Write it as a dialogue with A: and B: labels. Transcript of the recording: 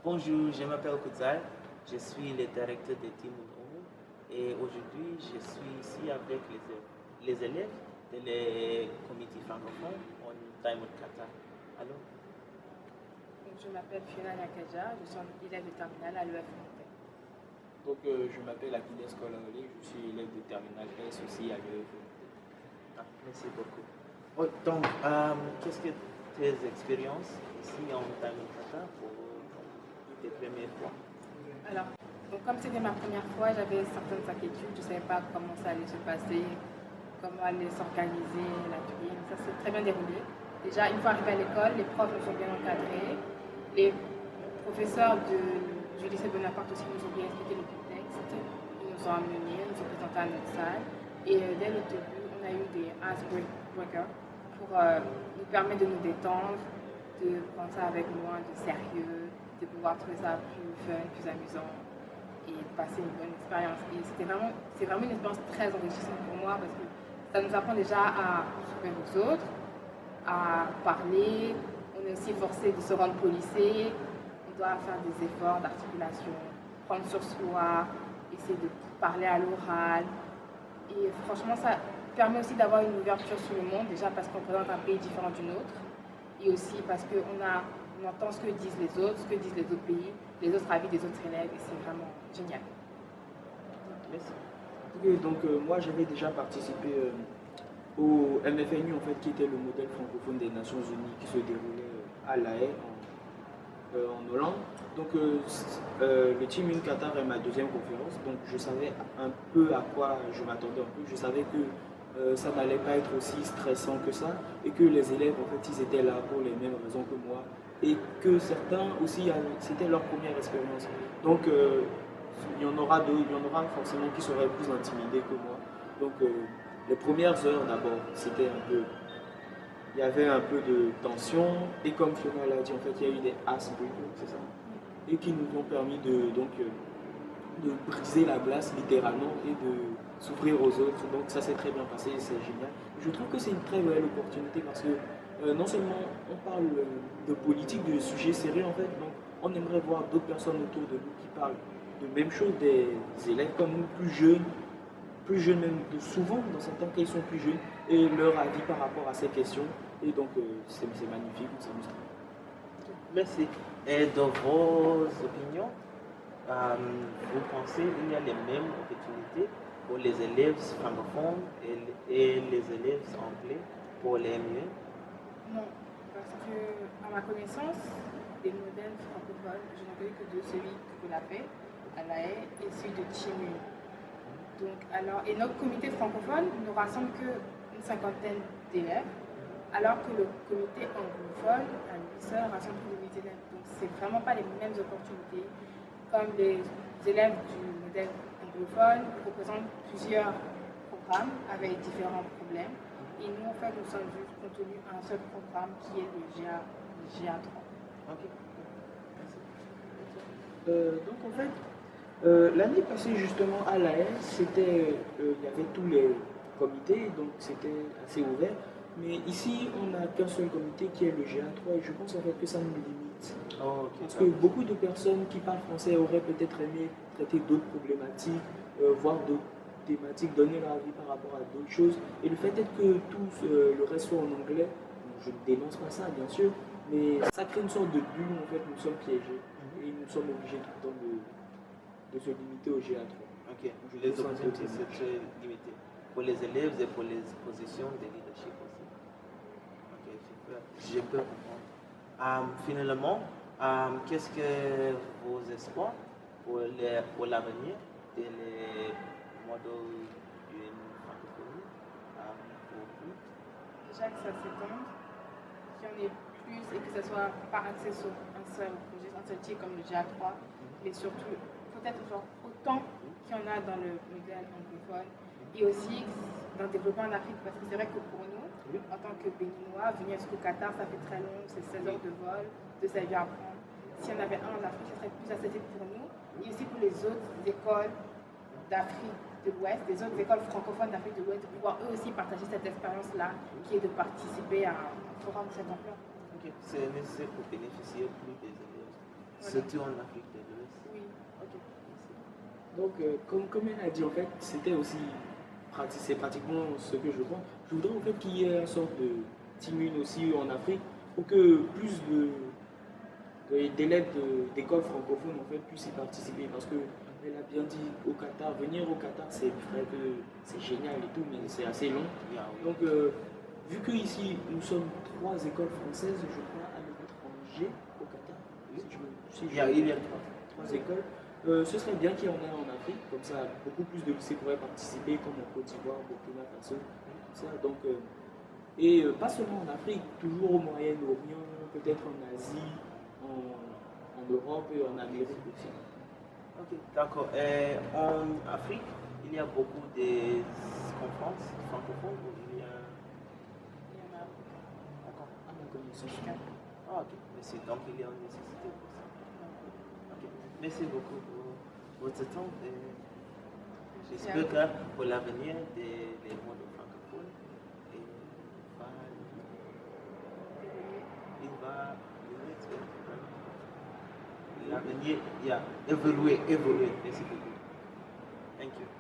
A: Bonjour, je m'appelle Kudzai, je suis le directeur de Team Unomu et aujourd'hui je suis ici avec les élèves de le comité francophone en Taïmout Qatar. Alors,
B: Donc, je m'appelle Fiona Nyakaja, je suis élève de terminale à l'EF Montaigne.
C: Je m'appelle Achilles Kolanoli, je suis élève de terminale S aussi à l'UEF.
A: merci beaucoup. Oh, donc, qu'est-ce que tes expériences ici en Taïmout Qatar pour tes premières fois?
B: Alors, donc, comme c'était ma première fois, j'avais certaines inquiétudes, je ne savais pas comment ça allait se passer, comment allait s'organiser l'atelier, mais ça s'est très bien déroulé. Déjà, une fois arrivé à l'école, les profs nous ont bien encadrés, les professeurs du lycée Bonaparte aussi nous ont bien expliqué le contexte, ils nous ont amenés, nous ont présenté à notre salle, et dès le début, on a eu des icebreakers pour nous permettre de nous détendre, de prendre ça avec moins de sérieux, de pouvoir trouver ça plus fun, plus amusant et de passer une bonne expérience. Et c'est vraiment une expérience très enrichissante pour moi parce que ça nous apprend déjà à s'ouvrir aux autres, à parler. On est aussi forcé de se rendre policé. On doit faire des efforts d'articulation, prendre sur soi, essayer de parler à l'oral. Et franchement, ça permet aussi d'avoir une ouverture sur le monde, déjà parce qu'on présente un pays différent du nôtre, et aussi parce qu'on entend ce que disent les autres, ce que disent les autres pays, les autres avis des autres élèves, et c'est vraiment génial.
A: Merci.
C: Moi j'avais déjà participé au MFNU en fait, qui était le modèle francophone des Nations Unies qui se déroulait à La Haye en Hollande. Le Team Une Qatar est ma deuxième conférence, donc je savais un peu à quoi je m'attendais un peu. Je savais que ça n'allait pas être aussi stressant que ça et que les élèves en fait ils étaient là pour les mêmes raisons que moi et que certains aussi c'était leur première expérience. Il y en aura d'autres, il y en aura forcément qui seraient plus intimidés que moi. Les premières heures d'abord, il y avait un peu de tension et comme Fiona l'a dit, en fait, il y a eu des icebreakers, c'est ça, et qui nous ont permis de briser la glace littéralement et de s'ouvrir aux autres. Donc ça s'est très bien passé, c'est génial. Je trouve que c'est une très belle opportunité parce que non seulement on parle de politique, de sujets sérieux en fait, donc on aimerait voir d'autres personnes autour de nous qui parlent de même chose, des élèves comme nous, plus jeunes même, souvent dans certains cas ils sont plus jeunes, et leur avis par rapport à ces questions. Et donc c'est magnifique, on s'amuse.
A: Merci. Et dans vos opinions, vous pensez qu'il y a les mêmes opportunités pour les élèves francophones et les élèves anglais pour les MUE?
B: Non, parce que, à ma connaissance, des modèles francophones, je n'en connais que deux, celui que vous l'avez à La Haye et celui de Chimu. Et notre comité francophone ne rassemble qu'une cinquantaine d'élèves, alors que le comité anglophone, à lui seul, rassemble plus de 1000 élèves. Donc, c'est vraiment pas les mêmes opportunités. Comme les élèves du modèle anglophone représentent plusieurs programmes avec différents problèmes. Et nous, en fait, nous sommes juste contenus à un seul programme qui est le GA3.
A: Ok.
C: L'année passée justement à La Haye, il y avait tous les comités, donc c'était assez ouvert. Mais ici, on n'a qu'un seul comité qui est le GA3 et je pense en fait que ça nous limite.
A: Oh, okay.
C: Parce que beaucoup de personnes qui parlent français auraient peut-être aimé traiter d'autres problématiques, voir d'autres thématiques, donner leur avis par rapport à d'autres choses. Et le fait est que tout le reste soit en anglais, je ne dénonce pas ça bien sûr, mais ça crée une sorte de bulle où en fait nous sommes piégés et nous sommes obligés tout le temps de se limiter au GA3.
A: Ok, les opportunités c'est très limité pour les élèves et pour les positions de leadership aussi. Ok, je peux comprendre. Finalement, qu'est-ce que vos espoirs pour l'avenir de les modèles d'une francophonie pour vous?
B: Déjà que ça s'étende, qu'il y en ait plus et que ça soit pas axé sur un seul projet, un seul titre comme le GA3, mais surtout peut-être genre autant qu'il y en a dans le modèle anglophone et aussi dans le développement en Afrique parce que c'est vrai que pour nous, en tant que Béninois, venir jusqu'au Qatar, ça fait très long, c'est 16 heures de vol, 2 avions à prendre. Si on avait un en Afrique, ce serait plus accessible pour nous et aussi pour les autres écoles d'Afrique de l'Ouest, des autres écoles francophones d'Afrique de l'Ouest, de pouvoir eux aussi partager cette expérience-là qui est de participer à un forum de cette ampleur.
A: Ok, c'est nécessaire pour bénéficier plus des élèves. surtout en Afrique de l'Ouest.
B: Oui.
A: Ok, merci.
C: Donc, comme elle a dit, en fait, c'était aussi, c'est pratiquement ce que je pense. Je voudrais en fait qu'il y ait une sorte de team une aussi en Afrique pour que plus d'élèves d'écoles francophones en fait puissent y participer. Parce que elle a bien dit au Qatar, venir au Qatar, c'est vrai que c'est génial et tout, mais c'est assez long. Donc, vu que ici nous sommes 3 écoles françaises, je crois, à l'étranger au Qatar,
A: Il y a
C: 3 écoles. Ce serait bien qu'il y en ait en Afrique, comme ça beaucoup plus de lycées pourraient participer, comme en Côte d'Ivoire, Burkina Faso, tout ça. Donc, pas seulement en Afrique, toujours au Moyen-Orient, peut-être en Asie, en Europe et en Amérique aussi.
A: Ok, d'accord. En Afrique, il y a beaucoup de conférences francophones ou il y a...
B: Il y en a
A: D'accord.
C: À ma connaissance.
B: 4.
A: Ah, ok. Merci. Donc, il y a une nécessité pour ça. Ok. Merci beaucoup pour votre temps. J'espère que pour l'avenir des mondes francophones, il va l'avenir, il a évolué. Merci beaucoup. Thank you.